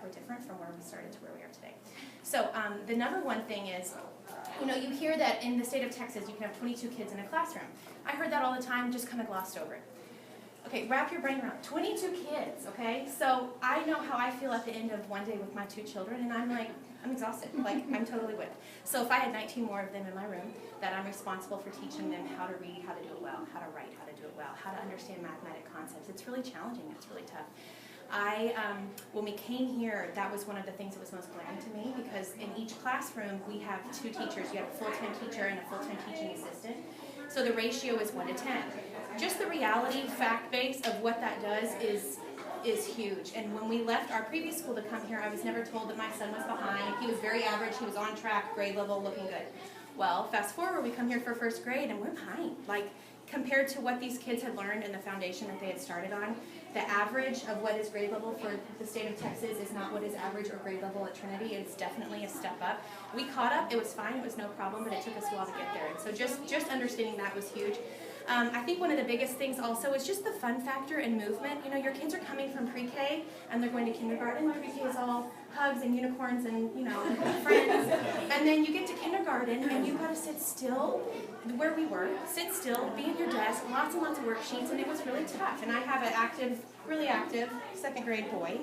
were different from where we started to where we are today. So the number one thing is, you know, you hear that in the state of Texas you can have 22 kids in a classroom. I heard that all the time, just kind of glossed over it. Okay, wrap your brain around 22 kids, okay? So I know how I feel at the end of one day with my 2 children, and I'm like, I'm exhausted, like I'm totally whipped. So if I had 19 more of them in my room, that I'm responsible for teaching them how to read, how to do it well, how to write, how to do it well, how to understand mathematic concepts, it's really challenging, it's really tough. When we came here, that was one of the things that was most glaring to me, because in each classroom we have 2 teachers. You have a full-time teacher and a full-time teaching assistant. So the ratio is 1 to 10. Just the reality, fact base of what that does is huge. And when we left our previous school to come here, I was never told that my son was behind. He was very average, he was on track, grade level, looking good. Well, fast forward, we come here for 1st grade and we're behind. Like, compared to what these kids had learned in the foundation that they had started on, the average of what is grade level for the state of Texas is not what is average or grade level at Trinity. It's definitely a step up. We caught up, it was fine, it was no problem, but it took us a while to get there. And so just understanding that was huge. I think one of the biggest things also is just the fun factor and movement. You know, your kids are coming from pre-K and they're going to kindergarten. Pre-K is all hugs and unicorns and, you know, friends. And then you get to kindergarten and you've got to sit still, where we were, sit still, be at your desk, lots and lots of worksheets, and it was really tough. And I have an active, really active 2nd grade boy.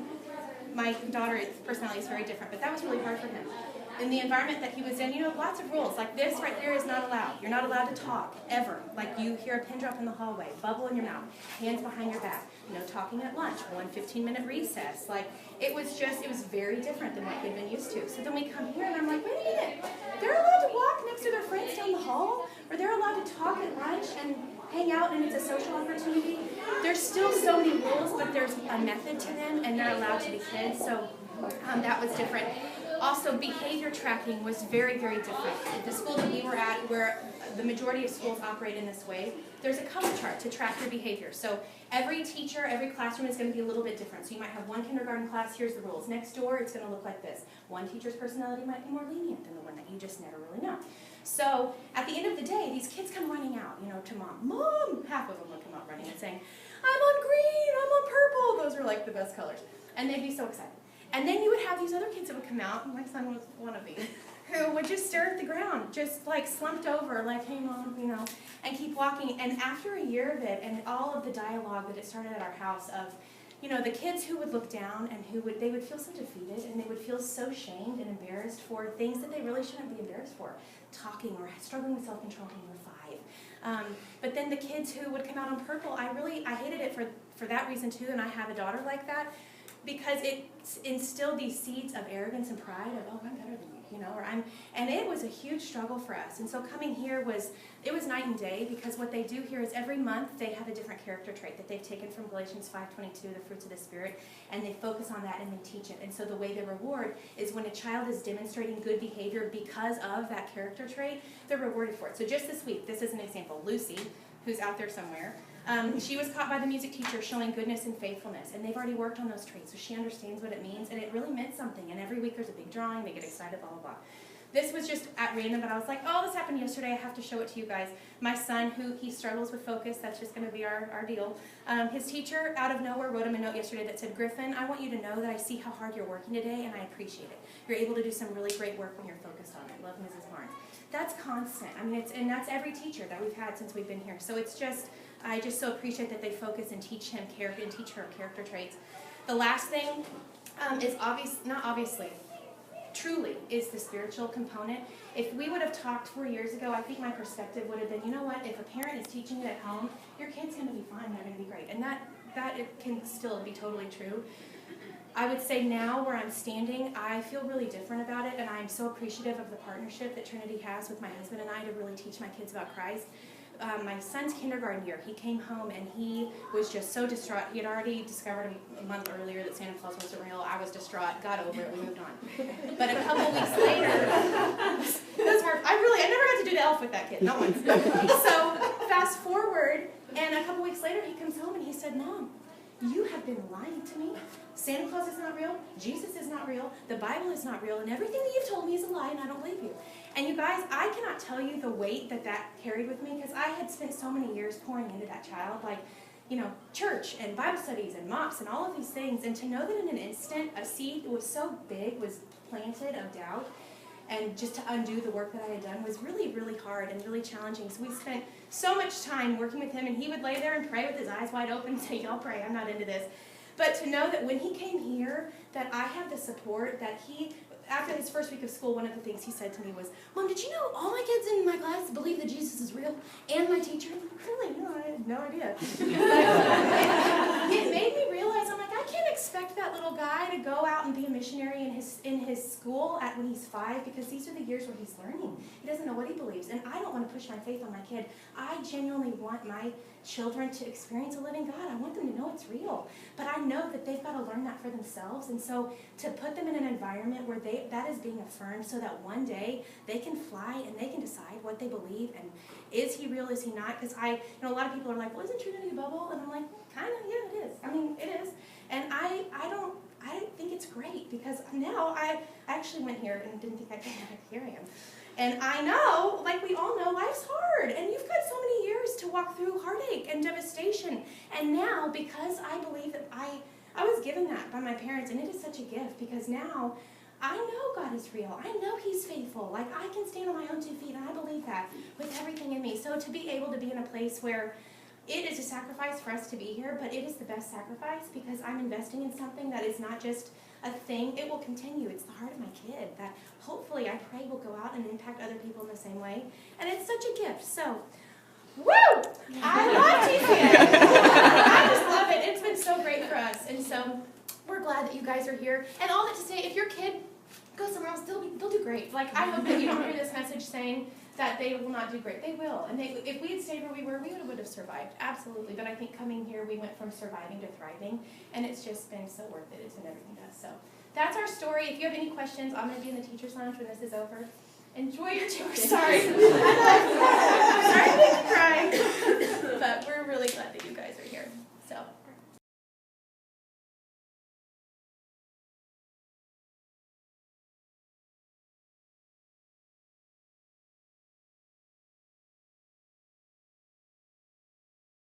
My daughter's personality is very different, but that was really hard for him. In the environment that he was in, you know, lots of rules. Like this right here is not allowed. You're not allowed to talk, ever. Like you hear a pin drop in the hallway, bubble in your mouth, hands behind your back, no talking at lunch, 1 15-minute recess. Like, it was very different than what he'd been used to. So then we come here and I'm like, wait a minute, they're allowed to walk next to their friends down the hall, or they're allowed to talk at lunch and hang out and it's a social opportunity. There's still so many rules, but there's a method to them and they're allowed to be kids. So that was different. Also, behavior tracking was very, very different. At the school that we were at, where the majority of schools operate in this way, there's a color chart to track your behavior. So every teacher, every classroom is going to be a little bit different. So you might have one kindergarten class, here's the rules. Next door, it's going to look like this. One teacher's personality might be more lenient than the one that you just never really know. So at the end of the day, these kids come running out, you know, to mom. Mom! Half of them would come out running and saying, I'm on green, I'm on purple. Those are like the best colors. And they'd be so excited. And then you would have these other kids that would come out, and my son was one of these, who would just stare at the ground, just like slumped over, like, hey mom, you know, and keep walking. And after a year of it, and all of the dialogue that it started at our house of, you know, the kids who would look down and they would feel so defeated, and they would feel so shamed and embarrassed for things that they really shouldn't be embarrassed for, talking or struggling with self-control when they were 5. But then the kids who would come out on purple, I hated it for that reason too, and I have a daughter like that, because it instilled these seeds of arrogance and pride of, oh, I'm better than you, you know, and it was a huge struggle for us. And so coming here was night and day, because what they do here is every month they have a different character trait that they've taken from Galatians 5:22, the fruits of the Spirit, and they focus on that and they teach it. And so the way they reward is when a child is demonstrating good behavior because of that character trait, they're rewarded for it. So just this week, this is an example. Lucy, who's out there somewhere, she was caught by the music teacher showing goodness and faithfulness, and they've already worked on those traits, so she understands what it means, and it really meant something. And every week there's a big drawing, they get excited, blah, blah, blah. This was just at random, but I was like, oh, this happened yesterday, I have to show it to you guys. My son, he struggles with focus, that's just going to be our deal. His teacher, out of nowhere, wrote him a note yesterday that said, Griffin, I want you to know that I see how hard you're working today, and I appreciate it. You're able to do some really great work when you're focused on it. Love, Mrs. Barnes. That's constant. I mean, and that's every teacher that we've had since we've been here. So it's just, I just so appreciate that they focus and teach him character and teach her character traits. The last thing is truly is the spiritual component. If we would have talked 4 years ago, I think my perspective would have been, you know what, if a parent is teaching it at home, your kid's going to be fine, they're going to be great. And that it can still be totally true. I would say now where I'm standing, I feel really different about it, and I'm so appreciative of the partnership that Trinity has with my husband and I to really teach my kids about Christ. My son's kindergarten year, he came home and he was just so distraught. He had already discovered a month earlier that Santa Claus wasn't real. I was distraught, got over it, we moved on. But a couple weeks later, those were, I never got to do the elf with that kid, not once. So fast forward, and a couple weeks later he comes home and he said, Mom, you have been lying to me. Santa Claus is not real, Jesus is not real, the Bible is not real, and everything that you've told me is a lie, and I don't believe you. And you guys, I cannot tell you the weight that carried with me, because I had spent so many years pouring into that child. Like, church and Bible studies and MOPS and all of these things, and to know that in an instant a seed was so big, was planted of doubt, and just to undo the work that I had done was really, really hard and really challenging. So we spent so much time working with him, and he would lay there and pray with his eyes wide open and say, y'all pray, I'm not into this. But to know that when he came here, that I have the support, that after his first week of school, one of the things he said to me was, Mom, did you know all my kids in my class believe that Jesus is real? And my teacher? Really? No, I had no idea. It made me realize, I'm like, I can't expect that little guy to go out and be a missionary in his school when he's 5, because these are the years where he's learning. He doesn't know what he believes, and I don't want to push my faith on my kid. I genuinely want my children to experience a living God. I want them to know it's real. But I know that they've got to learn that for themselves, and so to put them in an environment where that is being affirmed, so that one day they can fly and they can decide what they believe, and is he real, is he not? Because a lot of people are like, well, isn't Trinity a bubble? And I'm like, kind of, yeah, it is. I mean, it is. And I think it's great, because now I actually went here and didn't think I'd come back. Here I am. And I know, like we all know, life's hard, and you've got so many years to walk through heartache and devastation. And now, because I believe that I was given that by my parents, and it is such a gift, because now I know God is real. I know he's faithful. Like, I can stand on my own 2 feet, and I believe that with everything in me. So to be able to be in a place where it is a sacrifice for us to be here, but it is the best sacrifice, because I'm investing in something that is not just a thing. It will continue. It's the heart of my kid that hopefully, I pray, will go out and impact other people in the same way. And it's such a gift. So, woo! I love TCA. I just love it. It's been so great for us. And so we're glad that you guys are here. And all that to say, if your kid goes somewhere else, they'll do great. Like, I hope that you don't hear this message saying that they will not do great. They will. And if we had stayed where we were, we would have survived. Absolutely. But I think coming here, we went from surviving to thriving. And it's just been so worth it. It's been everything to us. So that's our story. If you have any questions, I'm going to be in the teacher's lounge when this is over. Enjoy your tour. Sorry. I know.